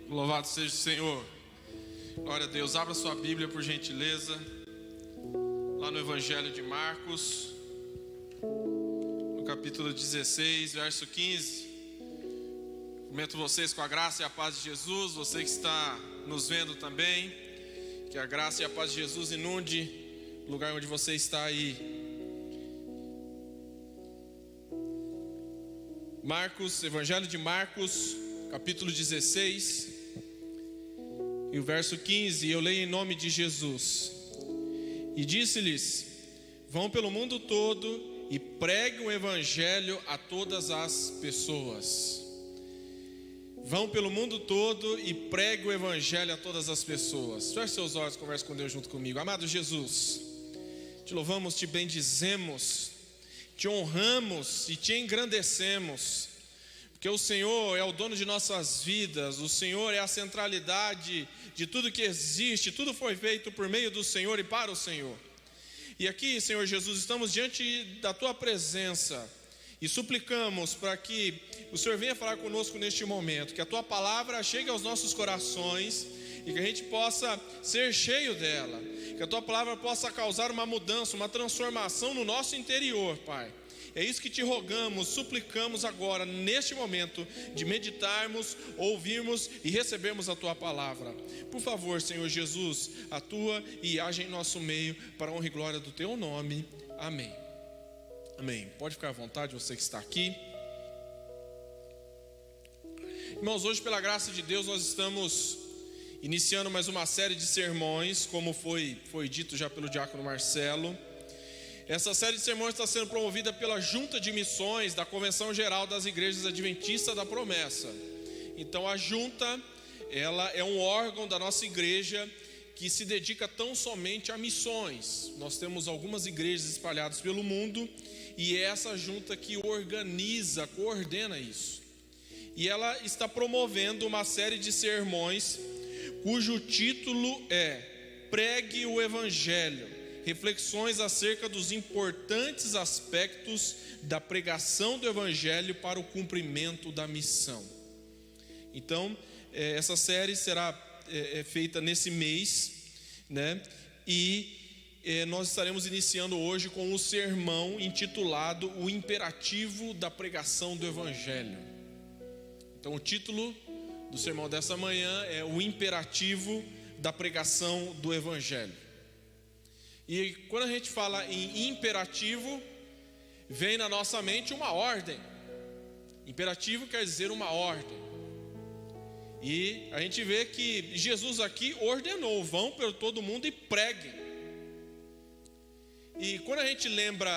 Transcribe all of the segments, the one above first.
Louvado seja o Senhor. Glória a Deus. Abra sua Bíblia, por gentileza, lá no Evangelho de Marcos, no capítulo 16, verso 15. Cumprimento vocês com a graça e a paz de Jesus. Você que está nos vendo também, que a graça e a paz de Jesus inunde o lugar onde você está aí. Marcos, Evangelho de Marcos, capítulo 16 e o verso 15, eu leio em nome de Jesus. E disse-lhes: vão pelo mundo todo e preguem o evangelho a todas as pessoas. Vão pelo mundo todo e preguem o evangelho a todas as pessoas. Feche seus olhos, converse com Deus junto comigo. Amado Jesus, te louvamos, te bendizemos, te honramos e te engrandecemos, porque o Senhor é o dono de nossas vidas, o Senhor é a centralidade de tudo que existe, tudo foi feito por meio do Senhor e para o Senhor. E aqui, Senhor Jesus, estamos diante da Tua presença e suplicamos para que o Senhor venha falar conosco neste momento, que a Tua palavra chegue aos nossos corações e que a gente possa ser cheio dela, que a Tua palavra possa causar uma mudança, uma transformação no nosso interior, Pai. É isso que te rogamos, suplicamos agora, neste momento, de meditarmos, ouvirmos e recebermos a Tua palavra. Por favor, Senhor Jesus, atua e age em nosso meio, para a honra e glória do Teu nome. Amém. Amém. Pode ficar à vontade, você que está aqui. Irmãos, hoje, pela graça de Deus, nós estamos iniciando mais uma série de sermões, como foi dito já pelo diácono Marcelo. Essa série de sermões está sendo promovida pela Junta de Missões da Convenção Geral das Igrejas Adventistas da Promessa. Então a Junta, ela é um órgão da nossa igreja que se dedica tão somente a missões. Nós temos algumas igrejas espalhadas pelo mundo e é essa junta que organiza, coordena isso. E ela está promovendo uma série de sermões cujo título é Pregue o Evangelho. Reflexões acerca dos importantes aspectos da pregação do Evangelho para o cumprimento da missão. Então, essa série será feita nesse mês, né? E nós estaremos iniciando hoje com o sermão intitulado O Imperativo da Pregação do Evangelho. Então, o título do sermão dessa manhã é O Imperativo da Pregação do Evangelho. E quando a gente fala em imperativo, vem na nossa mente uma ordem. Imperativo quer dizer uma ordem. E a gente vê que Jesus aqui ordenou: vão por todo mundo e preguem. E quando a gente lembra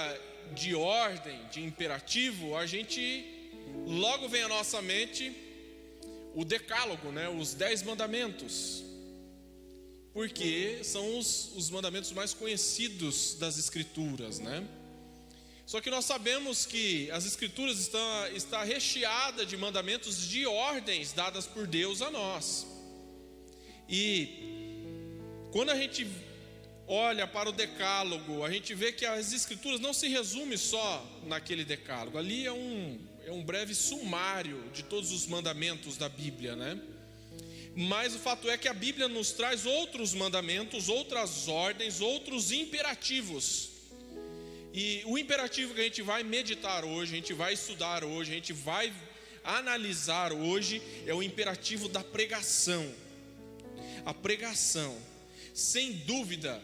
de ordem, de imperativo, a gente logo vem à nossa mente o decálogo, né? Os 10 mandamentos. Porque são os mandamentos mais conhecidos das Escrituras, né? Só que nós sabemos que as Escrituras está recheada de mandamentos, de ordens dadas por Deus a nós. E quando a gente olha para o decálogo, a gente vê que as Escrituras não se resumem só naquele decálogo. Ali é um breve sumário de todos os mandamentos da Bíblia, né? Mas o fato é que a Bíblia nos traz outros mandamentos, outras ordens, outros imperativos. E o imperativo que a gente vai meditar hoje, a gente vai estudar hoje, a gente vai analisar hoje, é o imperativo da pregação. A pregação, sem dúvida,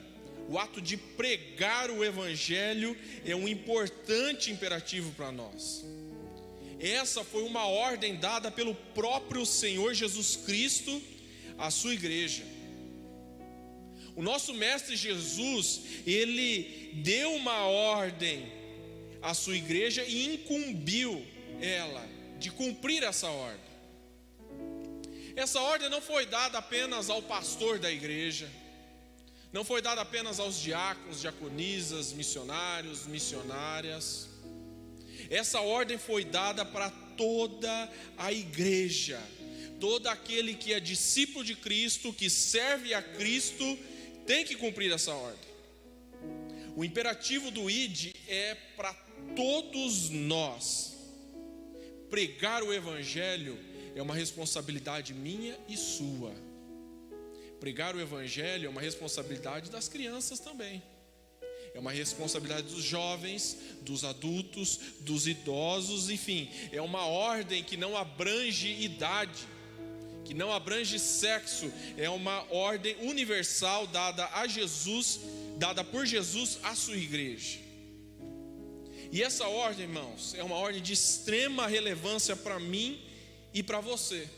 o ato de pregar o Evangelho é um importante imperativo para nós. Essa foi uma ordem dada pelo próprio Senhor Jesus Cristo à sua igreja. O nosso mestre Jesus, ele deu uma ordem à sua igreja e incumbiu ela de cumprir essa ordem. Essa ordem não foi dada apenas ao pastor da igreja, não foi dada apenas aos diáconos, diaconisas, missionários, missionárias. Essa ordem foi dada para toda a igreja. Todo aquele que é discípulo de Cristo, que serve a Cristo, tem que cumprir essa ordem. O imperativo do ID é para todos nós. Pregar o Evangelho é uma responsabilidade minha e sua. Pregar o Evangelho é uma responsabilidade das crianças também. É uma responsabilidade dos jovens, dos adultos, dos idosos, enfim. É uma ordem que não abrange idade, que não abrange sexo. É uma ordem universal dada a Jesus, dada por Jesus à sua igreja. E essa ordem, irmãos, é uma ordem de extrema relevância para mim e para você.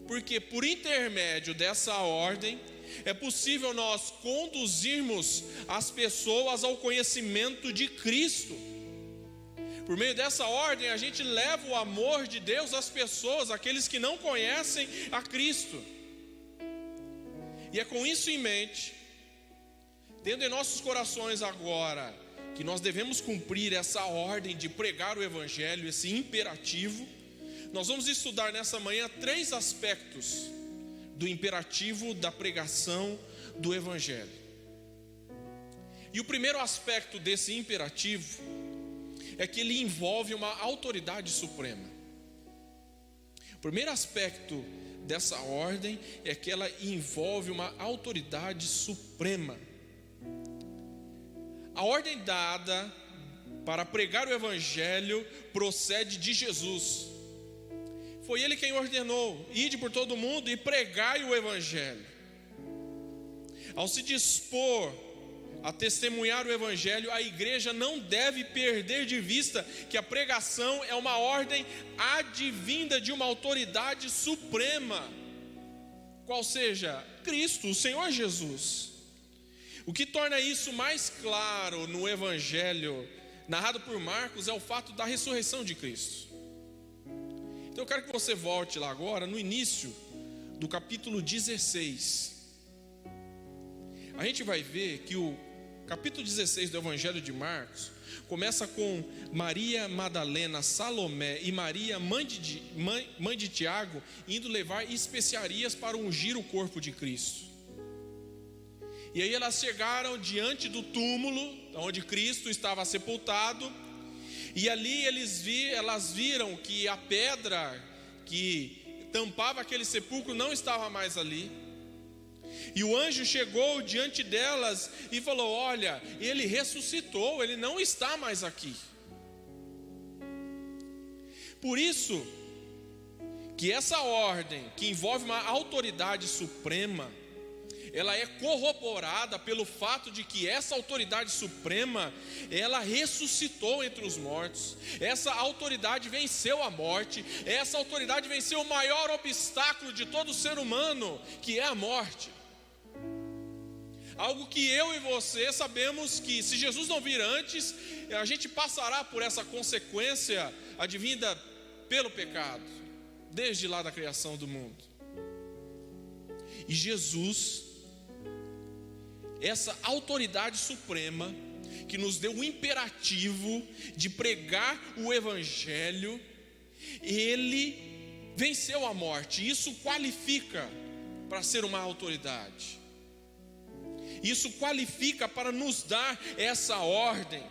Porque por intermédio dessa ordem é possível nós conduzirmos as pessoas ao conhecimento de Cristo. Por meio dessa ordem a gente leva o amor de Deus às pessoas, àqueles que não conhecem a Cristo. E é com isso em mente, tendo em nossos corações agora que nós devemos cumprir essa ordem de pregar o Evangelho, esse imperativo, nós vamos estudar nessa manhã 3 aspectos do imperativo da pregação do Evangelho. E o primeiro aspecto desse imperativo é que ele envolve uma autoridade suprema. O primeiro aspecto dessa ordem é que ela envolve uma autoridade suprema. A ordem dada para pregar o Evangelho procede de Jesus. Foi Ele quem ordenou: ide por todo mundo e pregai o Evangelho. Ao se dispor a testemunhar o Evangelho, a igreja não deve perder de vista que a pregação é uma ordem advinda de uma autoridade suprema, qual seja Cristo, o Senhor Jesus. O que torna isso mais claro no Evangelho narrado por Marcos é o fato da ressurreição de Cristo. Então eu quero que você volte lá agora, no início do capítulo 16. A gente vai ver que o capítulo 16 do Evangelho de Marcos começa com Maria Madalena, Salomé e Maria, mãe de Tiago, indo levar especiarias para ungir o corpo de Cristo. E aí elas chegaram diante do túmulo onde Cristo estava sepultado, e ali elas viram que a pedra que tampava aquele sepulcro não estava mais ali. E o anjo chegou diante delas e falou: olha, ele ressuscitou, ele não está mais aqui. Por isso que essa ordem, que envolve uma autoridade suprema, ela é corroborada pelo fato de que essa autoridade suprema, ela ressuscitou entre os mortos. Essa autoridade venceu a morte. Essa autoridade venceu o maior obstáculo de todo ser humano, que é a morte. Algo que eu e você sabemos que se Jesus não vir antes, a gente passará por essa consequência advinda pelo pecado, desde lá da criação do mundo. E Jesus, essa autoridade suprema que nos deu o imperativo de pregar o Evangelho, ele venceu a morte. Isso qualifica para ser uma autoridade. Isso qualifica para nos dar essa ordem.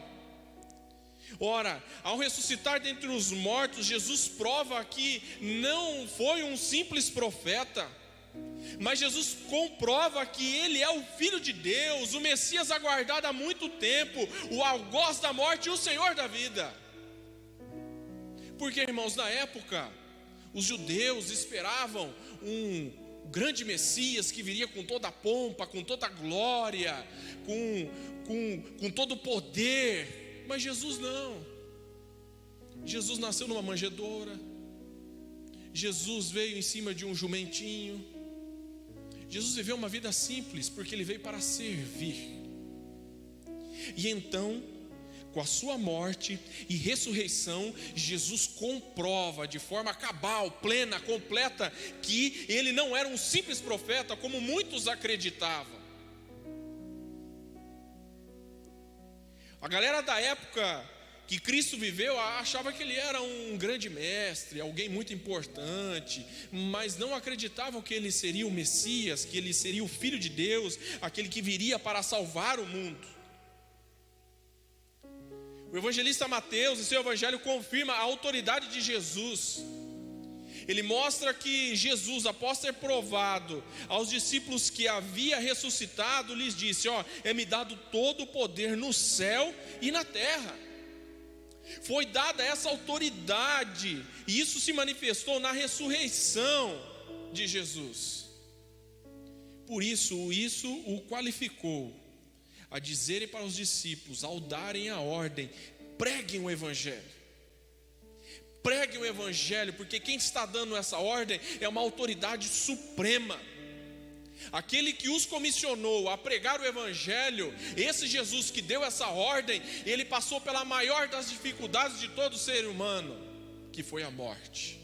Ora, ao ressuscitar dentre os mortos, Jesus prova que não foi um simples profeta, mas Jesus comprova que Ele é o Filho de Deus, o Messias aguardado há muito tempo, o algoz da morte e o Senhor da vida. Porque, irmãos, na época, os judeus esperavam um grande Messias que viria com toda a pompa, com toda a glória, com todo o poder. Mas Jesus não. Jesus nasceu numa manjedoura. Jesus veio em cima de um jumentinho. Jesus viveu uma vida simples, porque Ele veio para servir. E então, com a sua morte e ressurreição, Jesus comprova de forma cabal, plena, completa, que Ele não era um simples profeta, como muitos acreditavam. A galera da época que Cristo viveu achava que Ele era um grande mestre, alguém muito importante, mas não acreditavam que Ele seria o Messias, que Ele seria o Filho de Deus, aquele que viria para salvar o mundo. O evangelista Mateus, em seu evangelho, confirma a autoridade de Jesus. Ele mostra que Jesus, após ter provado aos discípulos que havia ressuscitado, lhes disse: é-me dado todo o poder no céu e na terra. Foi dada essa autoridade, e isso se manifestou na ressurreição de Jesus. Por isso o qualificou a dizerem para os discípulos, ao darem a ordem: preguem o Evangelho. Preguem o Evangelho, porque quem está dando essa ordem é uma autoridade suprema. Aquele que os comissionou a pregar o Evangelho, esse Jesus que deu essa ordem, ele passou pela maior das dificuldades de todo ser humano, que foi a morte.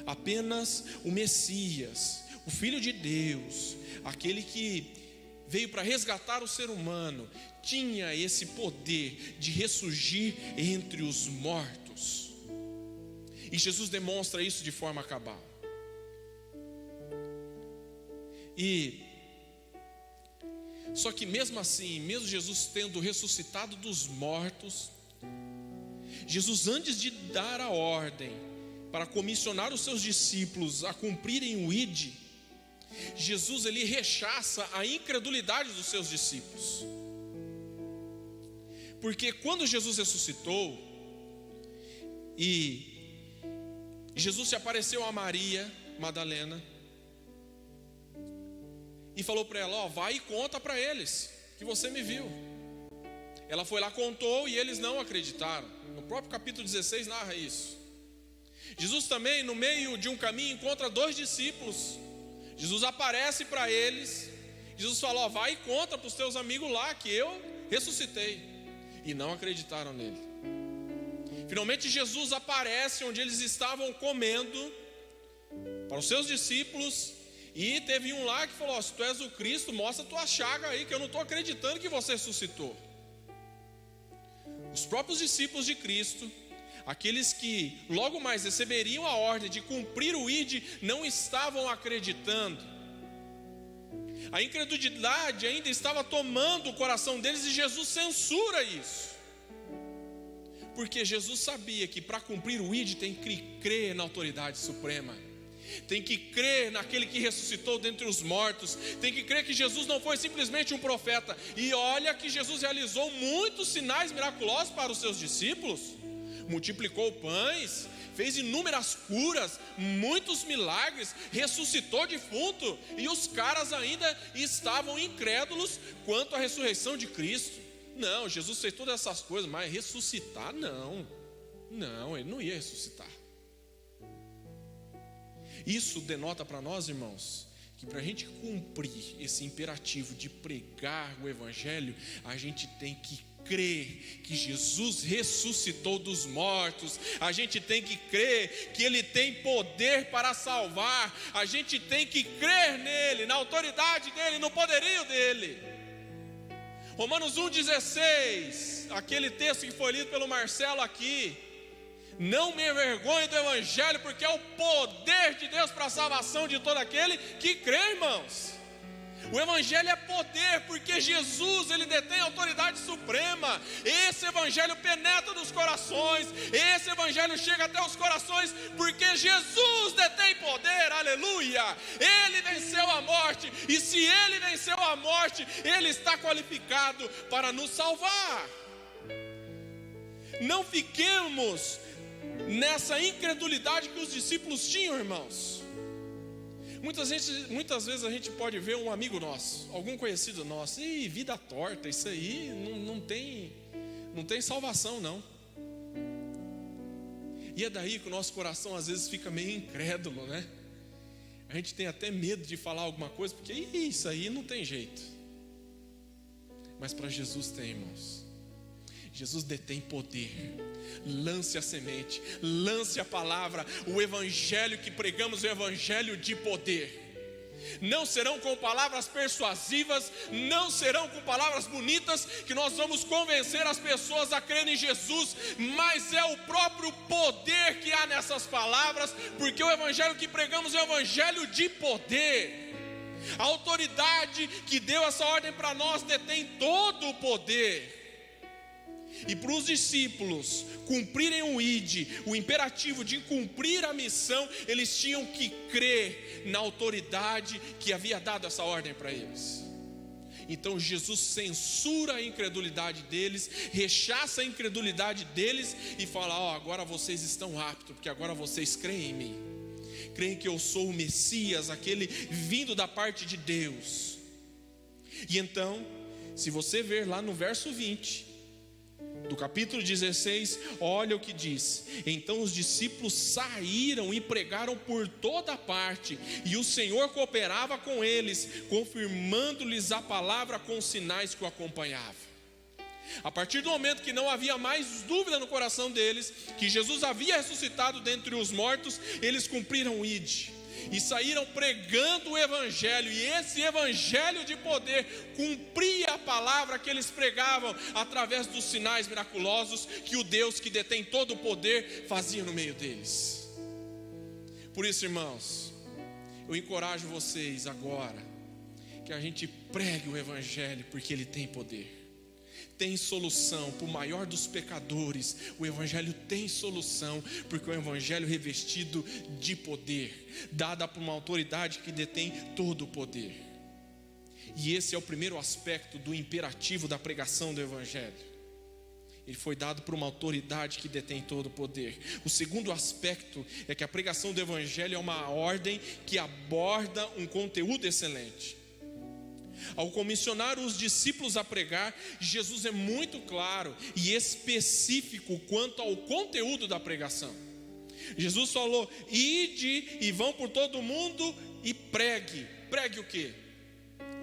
Apenas o Messias, o Filho de Deus, aquele que veio para resgatar o ser humano, tinha esse poder de ressurgir entre os mortos. E Jesus demonstra isso de forma cabal. Só que mesmo assim, mesmo Jesus tendo ressuscitado dos mortos, Jesus, antes de dar a ordem para comissionar os seus discípulos a cumprirem o ID, Jesus ele rechaça a incredulidade dos seus discípulos. Porque quando Jesus ressuscitou e Jesus se apareceu a Maria Madalena e falou para ela: vai e conta para eles que você me viu. Ela foi lá, contou, e eles não acreditaram. No próprio capítulo 16 narra isso. Jesus também, no meio de um caminho, encontra 2 discípulos. Jesus aparece para eles. Jesus falou: vai e conta para os teus amigos lá que eu ressuscitei. E não acreditaram nele. Finalmente Jesus aparece onde eles estavam comendo, para os seus discípulos. E teve um lá que falou: se tu és o Cristo, mostra a tua chaga aí, que eu não estou acreditando que você ressuscitou. Os próprios discípulos de Cristo, aqueles que logo mais receberiam a ordem de cumprir o ID, não estavam acreditando. A incredulidade ainda estava tomando o coração deles, e Jesus censura isso. Porque Jesus sabia que para cumprir o ID tem que crer na autoridade suprema, tem que crer naquele que ressuscitou dentre os mortos, tem que crer que Jesus não foi simplesmente um profeta. E olha que Jesus realizou muitos sinais miraculosos para os seus discípulos. Multiplicou pães, fez inúmeras curas, muitos milagres, ressuscitou defunto, e os caras ainda estavam incrédulos quanto à ressurreição de Cristo. Não, Jesus fez todas essas coisas, mas ressuscitar não, ele não ia ressuscitar. Isso denota para nós, irmãos, que para a gente cumprir esse imperativo de pregar o Evangelho, a gente tem que crer que Jesus ressuscitou dos mortos, a gente tem que crer que Ele tem poder para salvar, a gente tem que crer nele, na autoridade dele, no poderio dele. Romanos 1,16, aquele texto que foi lido pelo Marcelo aqui: não me envergonhe do Evangelho, porque é o poder de Deus para a salvação de todo aquele que crê, irmãos. O Evangelho é poder, porque Jesus, ele detém a autoridade suprema. Esse Evangelho penetra nos corações, esse Evangelho chega até os corações, porque Jesus detém poder, aleluia. Ele venceu a morte, e se ele venceu a morte, ele está qualificado para nos salvar. Não fiquemos nessa incredulidade que os discípulos tinham, irmãos. Muitas vezes a gente pode ver um amigo nosso, algum conhecido nosso: e vida torta, isso aí não tem salvação não. E é daí que o nosso coração às vezes fica meio incrédulo, né? A gente tem até medo de falar alguma coisa, porque isso aí não tem jeito. Mas para Jesus tem, irmãos. Jesus detém poder. Lance a semente, lance a palavra. O Evangelho que pregamos é o Evangelho de poder. Não serão com palavras persuasivas, não serão com palavras bonitas que nós vamos convencer as pessoas a crerem em Jesus, mas é o próprio poder que há nessas palavras, porque o Evangelho que pregamos é o Evangelho de poder. A autoridade que deu essa ordem para nós detém todo o poder. E para os discípulos cumprirem o ID, o imperativo de cumprir a missão, eles tinham que crer na autoridade que havia dado essa ordem para eles. Então Jesus censura a incredulidade deles, rechaça a incredulidade deles e fala: agora vocês estão aptos, porque agora vocês creem em mim, creem que eu sou o Messias, aquele vindo da parte de Deus. E então, se você ver lá no verso 20 do capítulo 16, olha o que diz: então os discípulos saíram e pregaram por toda parte, e o Senhor cooperava com eles, confirmando-lhes a palavra com os sinais que o acompanhavam. A partir do momento que não havia mais dúvida no coração deles, que Jesus havia ressuscitado dentre os mortos, eles cumpriram o ID e saíram pregando o evangelho, e esse evangelho de poder cumpria a palavra que eles pregavam através dos sinais miraculosos que o Deus que detém todo o poder fazia no meio deles. Por isso, irmãos, eu encorajo vocês agora que a gente pregue o evangelho, porque ele tem poder. Tem solução para o maior dos pecadores. O evangelho tem solução, porque é um evangelho revestido de poder, dada por uma autoridade que detém todo o poder. E esse é o primeiro aspecto do imperativo da pregação do evangelho. Ele foi dado por uma autoridade que detém todo o poder. O segundo aspecto é que a pregação do evangelho é uma ordem que aborda um conteúdo excelente. Ao comissionar os discípulos a pregar, Jesus é muito claro e específico quanto ao conteúdo da pregação. Jesus falou: ide e vão por todo mundo e pregue. Pregue o quê?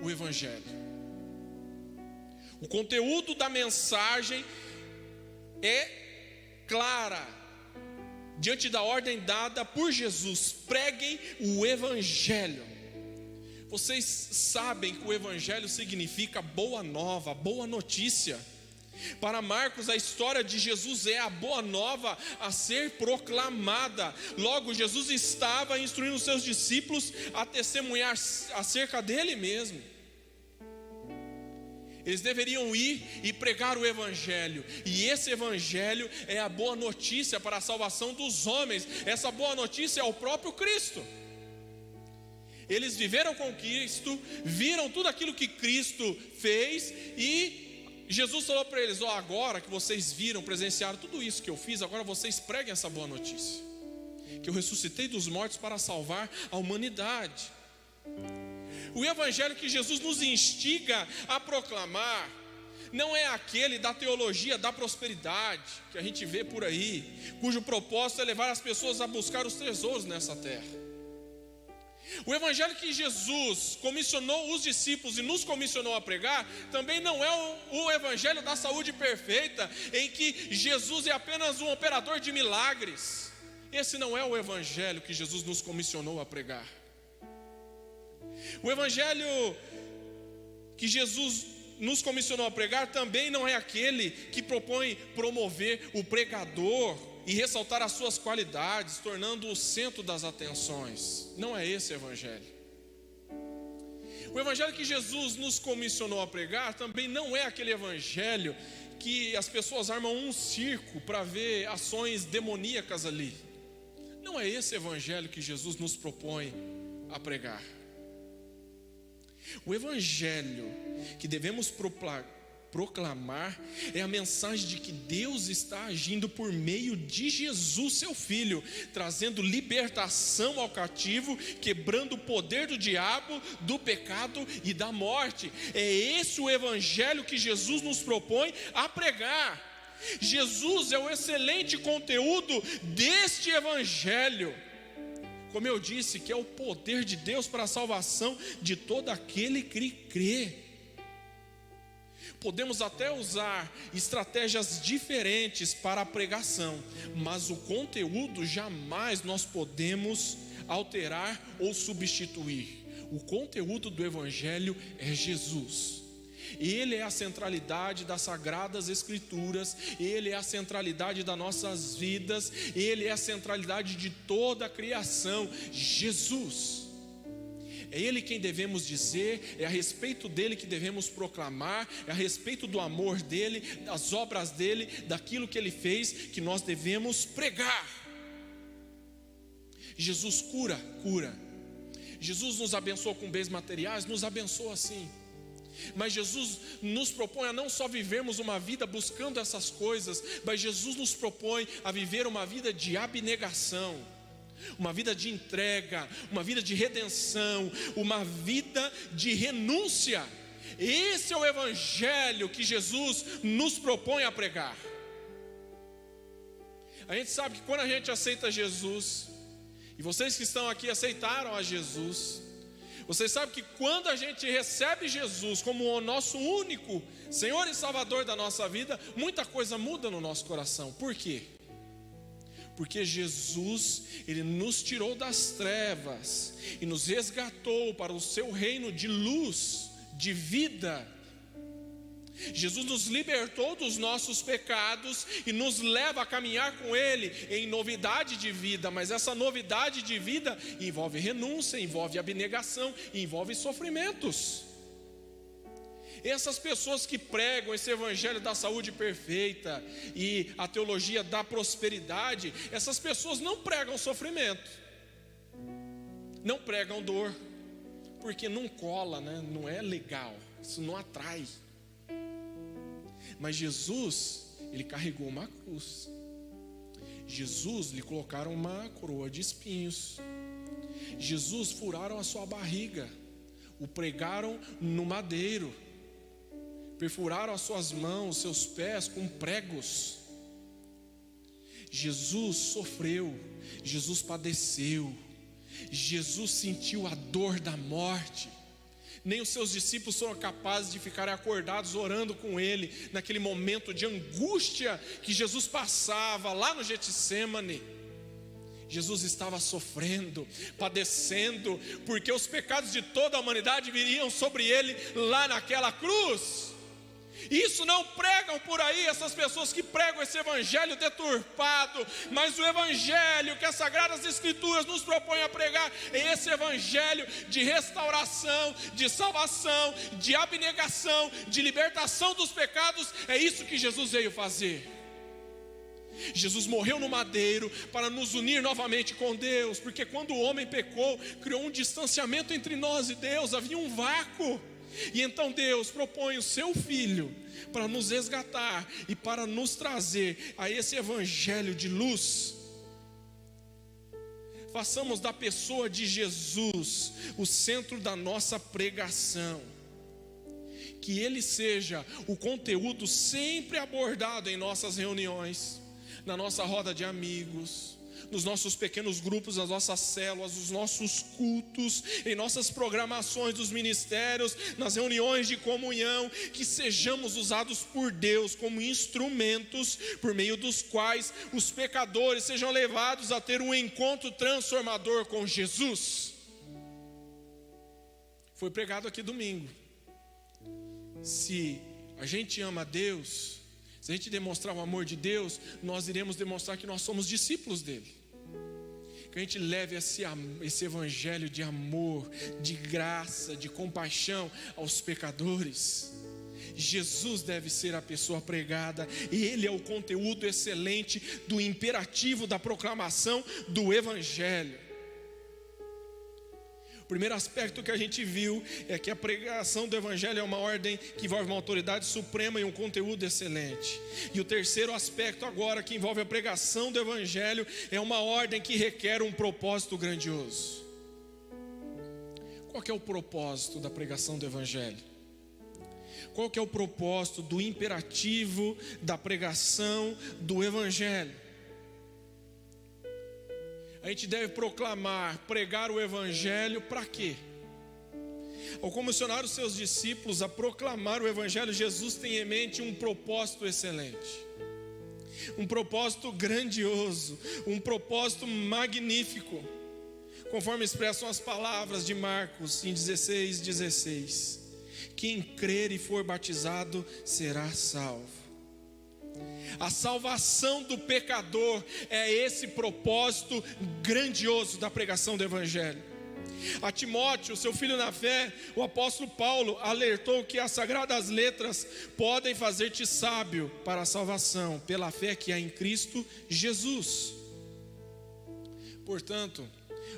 O evangelho. O conteúdo da mensagem é clara diante da ordem dada por Jesus: preguem o evangelho. Vocês sabem que o evangelho significa boa nova, boa notícia. Para Marcos, a história de Jesus é a boa nova a ser proclamada. Logo, Jesus estava instruindo os seus discípulos a testemunhar acerca dele mesmo. Eles deveriam ir e pregar o evangelho, e esse evangelho é a boa notícia para a salvação dos homens. Essa boa notícia é o próprio Cristo. Eles viveram com Cristo, viram tudo aquilo que Cristo fez, e Jesus falou para eles: agora que vocês viram, presenciaram tudo isso que eu fiz, agora vocês preguem essa boa notícia, que eu ressuscitei dos mortos para salvar a humanidade. O evangelho que Jesus nos instiga a proclamar não é aquele da teologia da prosperidade que a gente vê por aí, cujo propósito é levar as pessoas a buscar os tesouros nessa terra. O evangelho que Jesus comissionou os discípulos e nos comissionou a pregar também não é o evangelho da saúde perfeita, em que Jesus é apenas um operador de milagres. Esse não é o evangelho que Jesus nos comissionou a pregar. O evangelho que Jesus nos comissionou a pregar também não é aquele que propõe promover o pregador e ressaltar as suas qualidades, tornando-o o centro das atenções. Não é esse o evangelho. O evangelho que Jesus nos comissionou a pregar também não é aquele evangelho que as pessoas armam um circo para ver ações demoníacas ali. Não é esse evangelho que Jesus nos propõe a pregar. O evangelho que devemos proclamar é a mensagem de que Deus está agindo por meio de Jesus, seu Filho, trazendo libertação ao cativo, quebrando o poder do diabo, do pecado e da morte. É esse o evangelho que Jesus nos propõe a pregar. Jesus é o excelente conteúdo deste evangelho. Como eu disse, que é o poder de Deus para a salvação de todo aquele que crê. Podemos até usar estratégias diferentes para a pregação, mas o conteúdo jamais nós podemos alterar ou substituir. O conteúdo do evangelho é Jesus. Ele é a centralidade das Sagradas Escrituras, Ele é a centralidade das nossas vidas, Ele é a centralidade de toda a criação. Jesus É Ele quem devemos dizer, é a respeito dele que devemos proclamar, é a respeito do amor dele, das obras dele, daquilo que ele fez, que nós devemos pregar. Jesus cura. Jesus nos abençoou com bens materiais, nos abençoa sim. Mas Jesus nos propõe a não só vivermos uma vida buscando essas coisas, mas Jesus nos propõe a viver uma vida de abnegação, uma vida de entrega, uma vida de redenção, uma vida de renúncia. Esse é o evangelho que Jesus nos propõe a pregar. A gente sabe que quando a gente aceita Jesus, e vocês que estão aqui aceitaram a Jesus, vocês sabem que quando a gente recebe Jesus como o nosso único Senhor e Salvador da nossa vida, muita coisa muda no nosso coração. Por quê? Porque Jesus, Ele nos tirou das trevas e nos resgatou para o seu reino de luz, de vida. Jesus nos libertou dos nossos pecados e nos leva a caminhar com Ele em novidade de vida. Mas essa novidade de vida envolve renúncia, envolve abnegação, envolve sofrimentos. Essas pessoas que pregam esse evangelho da saúde perfeita e a teologia da prosperidade, essas pessoas não pregam sofrimento, não pregam dor, porque não cola, né? Não é legal, isso não atrai. Mas Jesus, Ele carregou uma cruz. Jesus, lhe colocaram uma coroa de espinhos. Jesus, furaram a sua barriga, o pregaram no madeiro, perfuraram as suas mãos, seus pés com pregos. Jesus sofreu, Jesus padeceu, Jesus sentiu a dor da morte. Nem os seus discípulos foram capazes de ficarem acordados orando com Ele, naquele momento de angústia que Jesus passava lá no Getsêmani. Jesus estava sofrendo, padecendo, porque os pecados de toda a humanidade viriam sobre Ele lá naquela cruz. Isso não pregam por aí essas pessoas que pregam esse evangelho deturpado, mas o evangelho que as Sagradas Escrituras nos propõem a pregar é esse evangelho de restauração, de salvação, de abnegação, de libertação dos pecados. É isso que Jesus veio fazer. Jesus morreu no madeiro para nos unir novamente com Deus, porque quando o homem pecou, criou um distanciamento entre nós e Deus, havia um vácuo. E então Deus propõe o seu Filho para nos resgatar e para nos trazer a esse evangelho de luz. Façamos da pessoa de Jesus o centro da nossa pregação. Que Ele seja o conteúdo sempre abordado em nossas reuniões, na nossa roda de amigos, nos nossos pequenos grupos, nas nossas células, nos nossos cultos, em nossas programações dos ministérios, nas reuniões de comunhão. Que sejamos usados por Deus como instrumentos por meio dos quais os pecadores sejam levados a ter um encontro transformador com Jesus. Foi pregado aqui domingo. Se a gente ama a Deus, se a gente demonstrar o amor de Deus, nós iremos demonstrar que nós somos discípulos dele. Que a gente leve esse evangelho de amor, de graça, de compaixão aos pecadores. Jesus deve ser a pessoa pregada, e Ele é o conteúdo excelente do imperativo da proclamação do evangelho. O primeiro aspecto que a gente viu é que a pregação do evangelho é uma ordem que envolve uma autoridade suprema e um conteúdo excelente. E o terceiro aspecto agora, que envolve a pregação do evangelho, é uma ordem que requer um propósito grandioso. Qual que é o propósito da pregação do evangelho? Qual que é o propósito do imperativo da pregação do evangelho? A gente deve proclamar, pregar o evangelho para quê? Ao comissionar os seus discípulos a proclamar o evangelho, Jesus tem em mente um propósito excelente, um propósito grandioso, um propósito magnífico, conforme expressam as palavras de Marcos em 16:16. Quem crer e for batizado será salvo. A salvação do pecador é esse propósito grandioso da pregação do evangelho. A Timóteo, seu filho na fé, o apóstolo Paulo alertou que as sagradas letras podem fazer-te sábio para a salvação, pela fé que há em Cristo Jesus. Portanto,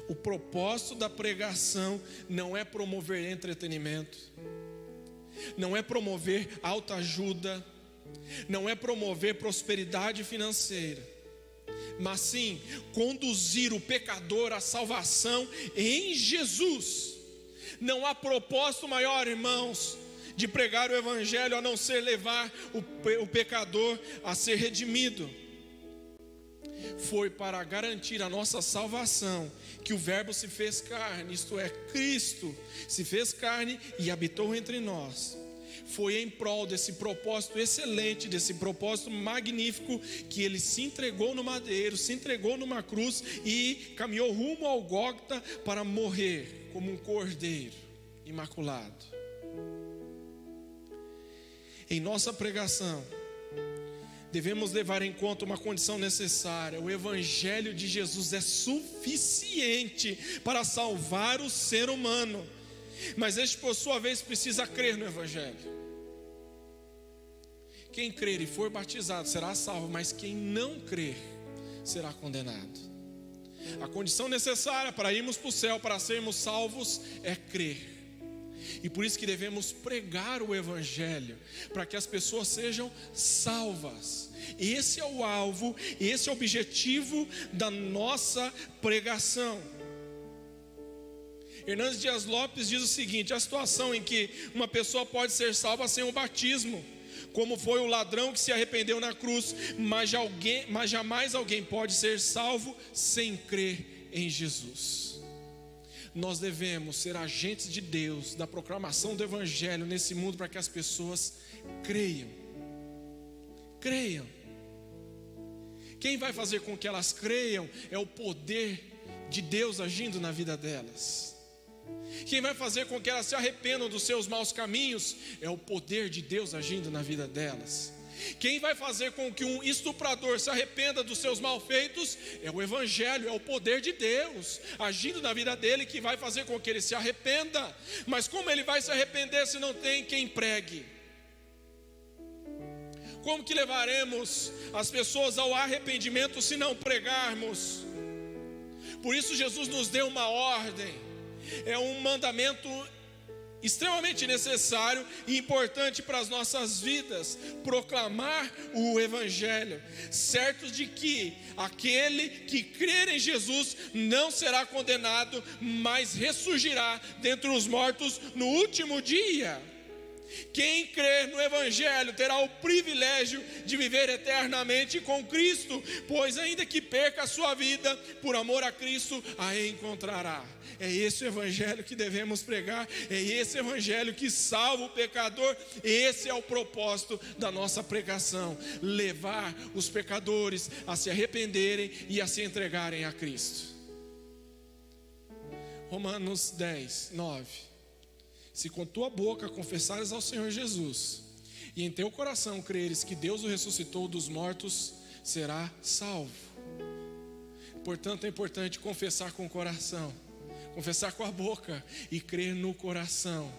o propósito da pregação não é promover entretenimento, não é promover autoajuda, não é promover prosperidade financeira, mas sim conduzir o pecador à salvação em Jesus. Não há propósito maior, irmãos, de pregar o evangelho a não ser levar o pecador a ser redimido. Foi para garantir a nossa salvação que o Verbo se fez carne, isto é, Cristo se fez carne e habitou entre nós. Foi em prol desse propósito excelente, desse propósito magnífico, que ele se entregou no madeiro, se entregou numa cruz e caminhou rumo ao Gólgota para morrer como um cordeiro imaculado. Em nossa pregação, devemos levar em conta uma condição necessária: o Evangelho de Jesus é suficiente para salvar o ser humano, mas este por sua vez precisa crer no Evangelho. Quem crer e for batizado será salvo, mas quem não crer será condenado. A condição necessária para irmos para o céu, para sermos salvos, é crer. E por isso que devemos pregar o Evangelho, para que as pessoas sejam salvas. Esse é o alvo, esse é o objetivo da nossa pregação. Hernandes Dias Lopes diz o seguinte: a situação em que uma pessoa pode ser salva sem o batismo, como foi o ladrão que se arrependeu na cruz, mas jamais alguém pode ser salvo sem crer em Jesus. Nós devemos ser agentes de Deus, da proclamação do Evangelho nesse mundo, para que as pessoas creiam. Creiam. Quem vai fazer com que elas creiam é o poder de Deus agindo na vida delas. Quem vai fazer com que elas se arrependam dos seus maus caminhos é o poder de Deus agindo na vida delas. Quem vai fazer com que um estuprador se arrependa dos seus malfeitos é o Evangelho, é o poder de Deus agindo na vida dele, que vai fazer com que ele se arrependa. Mas como ele vai se arrepender se não tem quem pregue? Como que levaremos as pessoas ao arrependimento se não pregarmos? Por isso Jesus nos deu uma ordem, é um mandamento extremamente necessário e importante para as nossas vidas: proclamar o Evangelho, certos de que aquele que crer em Jesus não será condenado, mas ressurgirá dentre os mortos no último dia. Quem crer no Evangelho terá o privilégio de viver eternamente com Cristo, pois ainda que perca a sua vida, por amor a Cristo a encontrará. É esse o Evangelho que devemos pregar, é esse Evangelho que salva o pecador. Esse é o propósito da nossa pregação: levar os pecadores a se arrependerem e a se entregarem a Cristo. Romanos 10, 9. Se com tua boca confessares ao Senhor Jesus, e em teu coração creres que Deus o ressuscitou dos mortos, será salvo. Portanto, é importante confessar com o coração, confessar com a boca e crer no coração.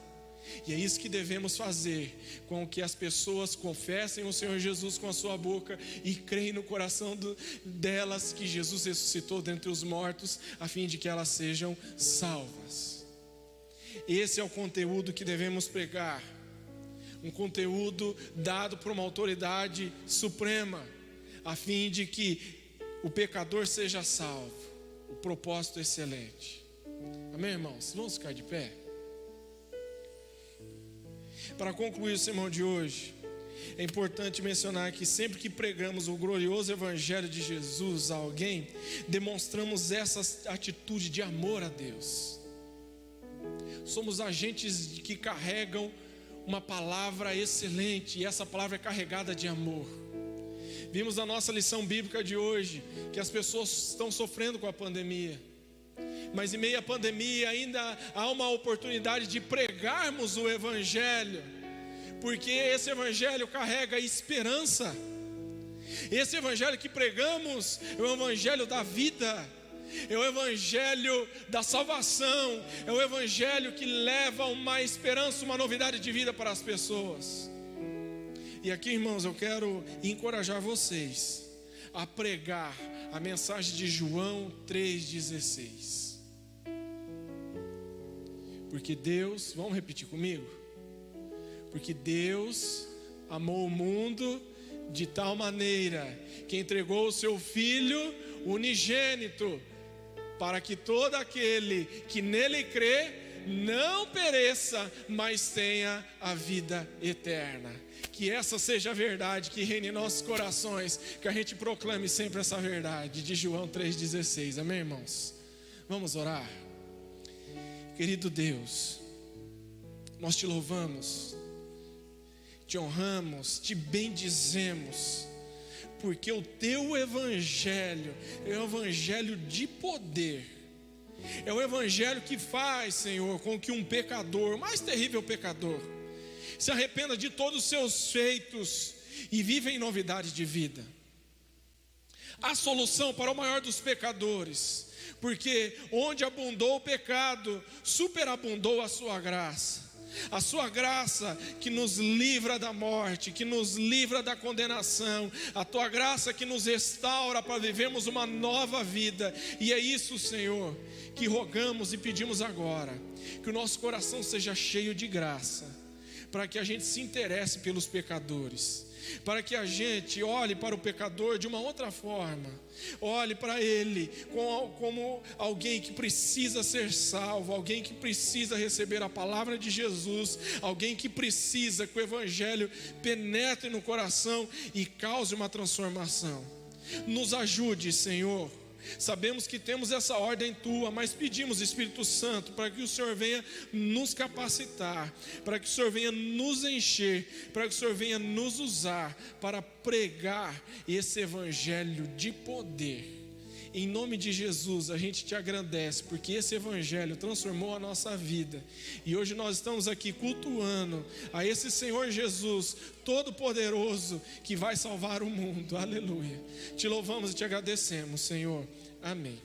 E é isso que devemos fazer, com que as pessoas confessem o Senhor Jesus com a sua boca e creem no coração delas que Jesus ressuscitou dentre os mortos, a fim de que elas sejam salvas. Esse é o conteúdo que devemos pregar, um conteúdo dado por uma autoridade suprema, a fim de que o pecador seja salvo. O propósito excelente. Amém, irmãos? Vamos ficar de pé? Para concluir o sermão de hoje, é importante mencionar que sempre que pregamos o glorioso Evangelho de Jesus a alguém, demonstramos essa atitude de amor a Deus. Somos agentes que carregam uma palavra excelente, e essa palavra é carregada de amor. Vimos na nossa lição bíblica de hoje que as pessoas estão sofrendo com a pandemia, mas em meio à pandemia ainda há uma oportunidade de pregarmos o Evangelho, porque esse Evangelho carrega esperança. Esse Evangelho que pregamos é o Evangelho da vida. é o evangelho da salvação, é o evangelho que leva uma esperança, uma novidade de vida para as pessoas. E aqui, irmãos, eu quero encorajar vocês a pregar a mensagem de João 3,16. Porque Deus, vamos repetir comigo? Porque Deus amou o mundo de tal maneira que entregou o seu Filho unigênito, para que todo aquele que nele crê não pereça, mas tenha a vida eterna. Que essa seja a verdade que reine em nossos corações, que a gente proclame sempre essa verdade de João 3,16, amém, irmãos? Vamos orar. Querido Deus, nós te louvamos, te honramos, te bendizemos, porque o teu evangelho é um evangelho de poder, é o evangelho que faz, Senhor, com que um pecador, o mais terrível pecador, se arrependa de todos os seus feitos e viva em novidade de vida. A solução para o maior dos pecadores, porque onde abundou o pecado, superabundou a sua graça. A sua graça que nos livra da morte, que nos livra da condenação, a tua graça que nos restaura para vivermos uma nova vida. E é isso, Senhor, que rogamos e pedimos agora, que o nosso coração seja cheio de graça, para que a gente se interesse pelos pecadores, para que a gente olhe para o pecador de uma outra forma, olhe para ele como alguém que precisa ser salvo, alguém que precisa receber a palavra de Jesus, alguém que precisa que o evangelho penetre no coração e cause uma transformação. Nos ajude, Senhor. Sabemos que temos essa ordem tua, mas pedimos, Espírito Santo, para que o Senhor venha nos capacitar, para que o Senhor venha nos encher, para que o Senhor venha nos usar para pregar esse evangelho de poder. Em nome de Jesus, a gente te agradece, porque esse evangelho transformou a nossa vida. E hoje nós estamos aqui cultuando a esse Senhor Jesus, todo-poderoso, que vai salvar o mundo. Aleluia. Te louvamos e te agradecemos, Senhor. Amém.